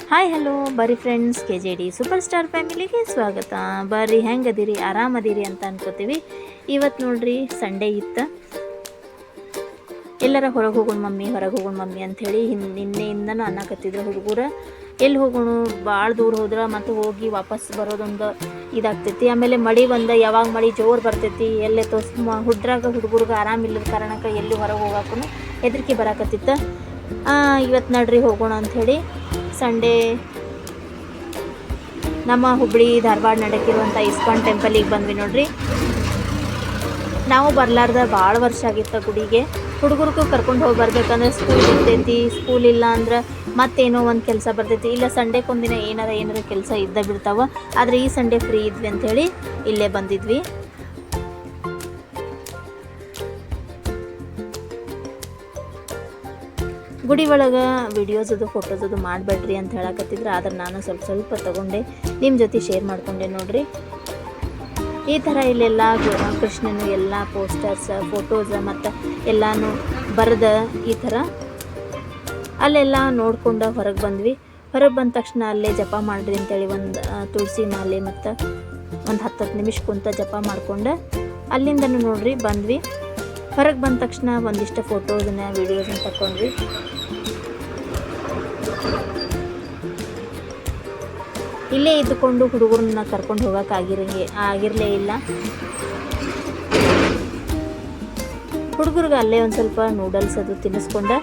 Hi hello ಬರ್ರಿ friends, KJD super star ಫ್ಯಾಮಿಲಿಗೆ ಸ್ವಾಗತ. ಬರ್ರಿ, ಹೆಂಗದಿರಿ? ಆರಾಮದಿರಿ ಅಂತ ಅನ್ಕೋತೀವಿ. ಇವತ್ತು ನೋಡ್ರಿ ಸಂಡೇ ಇತ್ತು. ಎಲ್ಲರ ಹೊರಗೆ ಹೋಗೋಣ ಮಮ್ಮಿ ಅಂಥೇಳಿ ನಿನ್ನೆಯಿಂದನೂ ಅನ್ನಕತ್ತಿದ್ರು ಹುಡುಗರು. ಎಲ್ಲಿ ಹೋಗೋಣ, ಭಾಳ ದೂರ ಹೋದ್ರೆ ಮತ್ತು ಹೋಗಿ ವಾಪಸ್ ಬರೋದೊಂದು ಇದಾಗ್ತೈತಿ. ಆಮೇಲೆ ಮಳೆ ಯಾವಾಗ ಮಳೆ ಜೋರು ಬರ್ತೈತಿ, ಎಲ್ಲೇ ಹುಡ್ರಾಗ ಹುಡುಗರಿಗೆ ಆರಾಮಿಲ್ಲದ ಕಾರಣಕ್ಕೆ ಎಲ್ಲಿ ಹೊರಗೆ ಹೋಗೋಕ್ಕೂ ಹೆದರಿಕೆ ಬರಾಕತ್ತಿತ್ತು. ಇವತ್ತು ನಡ್ರಿ ಹೋಗೋಣ ಅಂಥೇಳಿ ಸಂಡೇ ನಮ್ಮ ಹುಬ್ಬಳ್ಳಿ ಧಾರವಾಡ ನಡಕ್ಕಿರುವಂಥ ಇಸ್ಕಾನ್ ಟೆಂಪಲಿಗೆ ಬಂದ್ವಿ ನೋಡ್ರಿ. ನಾವು ಬರಲಾರ್ದ ಭಾಳ ವರ್ಷ ಆಗಿತ್ತು ಗುಡಿಗೆ. ಹುಡುಗರಿಗೂ ಕರ್ಕೊಂಡು ಹೋಗಿ ಬರ್ಬೇಕಂದ್ರೆ ಸ್ಕೂಲ್ ಇರ್ತೈತಿ, ಸ್ಕೂಲ್ ಇಲ್ಲ ಅಂದ್ರೆ ಮತ್ತೇನೋ ಒಂದು ಕೆಲಸ ಬರ್ತೈತಿ, ಇಲ್ಲ ಸಂಡೇಕೊಂದಿನ ಏನಾರ ಕೆಲಸ ಇದ್ದ ಬಿಡ್ತಾವ. ಆದರೆ ಈ ಸಂಡೇ ಫ್ರೀ ಇದ್ವಿ ಅಂಥೇಳಿ ಇಲ್ಲೇ ಬಂದಿದ್ವಿ. ಗುಡಿ ಒಳಗೆ ವಿಡಿಯೋಸ್ ಫೋಟೋಸ್ ಮಾಡಬೇಡ್ರಿ ಅಂತ ಹೇಳಕತ್ತಿದ್ರು. ಆದ್ರೆ ನಾನು ಸ್ವಲ್ಪ ತೊಗೊಂಡೆ, ನಿಮ್ಮ ಜೊತೆ ಶೇರ್ ಮಾಡಿಕೊಂಡೆ ನೋಡ್ರಿ. ಈ ಥರ ಇಲ್ಲೆಲ್ಲ ಕೃಷ್ಣನು ಎಲ್ಲ ಪೋಸ್ಟರ್ಸ್, ಫೋಟೋಸ್ ಮತ್ತು ಎಲ್ಲನೂ ಬರೆದ ಈ ಥರ ಅಲ್ಲೆಲ್ಲ ನೋಡ್ಕೊಂಡು ಹೊರಗೆ ಬಂದ್ವಿ. ಹೊರಗೆ ಬಂದ ತಕ್ಷಣ ಅಲ್ಲೇ ಜಪ ಮಾಡಿರಿ ಅಂತೇಳಿ ಒಂದು ತುಳಸಿ ಮಾಲೆ ಮತ್ತು ಒಂದು 10 ನಿಮಿಷ ಕುಂತ ಜಪ ಮಾಡ್ಕೊಂಡು ಅಲ್ಲಿಂದನೂ ನೋಡ್ರಿ ಬಂದ್ವಿ. ಹೊರಗೆ ಬಂದ ತಕ್ಷಣ ಒಂದಿಷ್ಟು ಫೋಟೋಸನ್ನ ವೀಡಿಯೋಸನ್ನ ತಗೊಂಡ್ವಿ. ಇಲ್ಲೇ ಇದ್ದುಕೊಂಡು ಹುಡುಗರನ್ನ ಕರ್ಕೊಂಡು ಹೋಗೋಕೆ ಆಗಿರಲೇ ಇಲ್ಲ. ಹುಡುಗರಿಗೆ ಅಲ್ಲೇ ಒಂದು ಸ್ವಲ್ಪ ನೂಡಲ್ಸ್ ತಿನ್ನಿಸ್ಕೊಂಡೆ.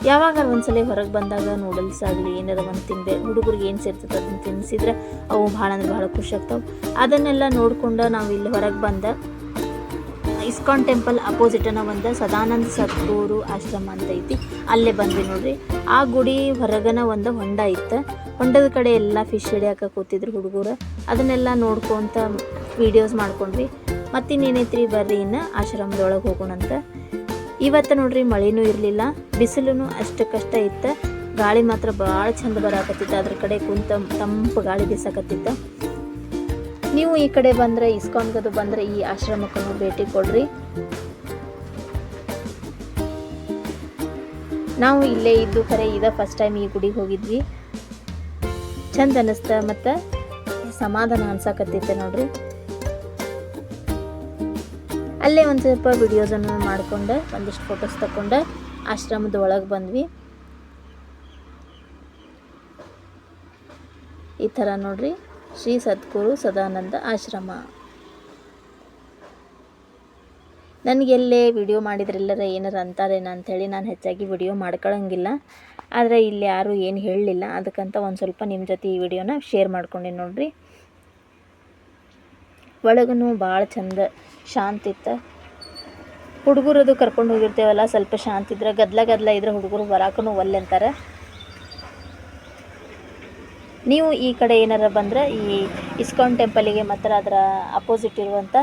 ಯಾವಾಗ ಒಂದ್ಸಲ ಹೊರಗೆ ಬಂದಾಗ ನೂಡಲ್ಸ್ ಆಗಲಿ ಏನಾರ ಒಂದು ತಿನ್ಬೇಕು, ಹುಡುಗರಿಗೆ ಏನು ಸೇರ್ತದೆ ಅದನ್ನು ತಿನ್ನಿಸಿದ್ರೆ ಅವು ಭಾಳ ಅಂದ್ರೆ ಭಾಳ ಖುಷಿ ಆಗ್ತಾವೆ. ಅದನ್ನೆಲ್ಲ ನೋಡ್ಕೊಂಡು ನಾವು ಇಲ್ಲಿ ಹೊರಗೆ ಬಂದ ಇಸ್ಕಾನ್ ಟೆಂಪಲ್ ಅಪೋಸಿಟನ ಒಂದು ಸದಾನಂದ ಸದ್ಗುರು ಆಶ್ರಮ ಅಂತ ಐತಿ, ಅಲ್ಲೇ ಬಂದ್ವಿ ನೋಡ್ರಿ. ಆ ಗುಡಿ ಹೊರಗನ ಒಂದು ಹೊಂಡ ಇತ್ತು. ಹೊಂಡದ ಕಡೆ ಎಲ್ಲ ಫಿಶ್ ಹಿಡಿಯೋಕೆ ಕೂತಿದ್ರು ಹುಡುಗರು. ಅದನ್ನೆಲ್ಲ ನೋಡ್ಕೊತ ವೀಡಿಯೋಸ್ ಮಾಡ್ಕೊಂಡ್ವಿ. ಮತ್ತಿನ್ನೇನೈತ್ರಿ, ಬರ್ರಿ ಇನ್ನು ಆಶ್ರಮದೊಳಗೆ ಹೋಗೋಣಂತ. ಇವತ್ತು ನೋಡ್ರಿ ಮಳೆನೂ ಇರಲಿಲ್ಲ, ಬಿಸಿಲು ಅಷ್ಟಕ್ಕಷ್ಟ ಇತ್ತು. ಗಾಳಿ ಮಾತ್ರ ಭಾಳ ಚಂದ ಬರಾಕತ್ತಿತ್ತು. ಅದ್ರ ಕಡೆ ಕುಂತ ತಂಪು ಗಾಳಿ ಬೀಸಾಕತ್ತಿತ್ತು. ನೀವು ಈ ಕಡೆ ಬಂದರೆ, ಇಸ್ಕಾನ್ಗದು ಬಂದರೆ ಈ ಆಶ್ರಮಕ್ಕೂ ಭೇಟಿ ಕೊಡ್ರಿ. ನಾವು ಇಲ್ಲೇ ಇದ್ದು ಖರೆ ಇದ ಫಸ್ಟ್ ಟೈಮ್ ಈ ಗುಡಿಗೆ ಹೋಗಿದ್ವಿ. ಚಂದ ಅನ್ನಿಸ್ತ ಮತ್ತು ಸಮಾಧಾನ ಅನ್ಸಾಕತ್ತಿತ್ತು ನೋಡ್ರಿ. ಅಲ್ಲೇ ಒಂದು ಸ್ವಲ್ಪ ವಿಡಿಯೋಸನ್ನು ಮಾಡಿಕೊಂಡು ಒಂದಿಷ್ಟು ಫೋಟೋಸ್ ತಗೊಂಡು ಆಶ್ರಮದ ಒಳಗೆ ಬಂದ್ವಿ. ಈ ಥರ ನೋಡ್ರಿ, ಶ್ರೀ ಸದ್ಗುರು ಸದಾನಂದ ಆಶ್ರಮ. ನನಗೆಲ್ಲೇ ವಿಡಿಯೋ ಮಾಡಿದ್ರೆಲ್ಲರ ಏನಾರು ಅಂತಾರೇನ ಅಂಥೇಳಿ ನಾನು ಹೆಚ್ಚಾಗಿ ವಿಡಿಯೋ ಮಾಡ್ಕೊಳ್ಳೋಂಗಿಲ್ಲ. ಆದರೆ ಇಲ್ಲಿ ಯಾರೂ ಏನು ಹೇಳಲಿಲ್ಲ, ಅದಕ್ಕಂತ ಒಂದು ಸ್ವಲ್ಪ ನಿಮ್ಮ ಜೊತೆ ಈ ವಿಡಿಯೋನ ಶೇರ್ ಮಾಡ್ಕೊಂಡೆ ನೋಡ್ರಿ. ಒಳಗೂ ಭಾಳ ಚಂದ ಶಾಂತಿ ಇತ್ತು. ಹುಡುಗರದು ಕರ್ಕೊಂಡು ಹೋಗಿರ್ತೇವಲ್ಲ, ಸ್ವಲ್ಪ ಶಾಂತಿ ಇದ್ರೆ, ಗದ್ಲ ಇದ್ರೆ ಹುಡುಗರು ಬರಾಕೂ ಒಲ್ಲೆ ಅಂತಾರೆ. ನೀವು ಈ ಕಡೆ ಏನಾರ ಬಂದ್ರೆ ಈ ಇಸ್ಕಾನ್ ಟೆಂಪಲಿಗೆ ಮತ್ತು ಅದರ ಅಪೋಸಿಟ್ ಇರುವಂಥ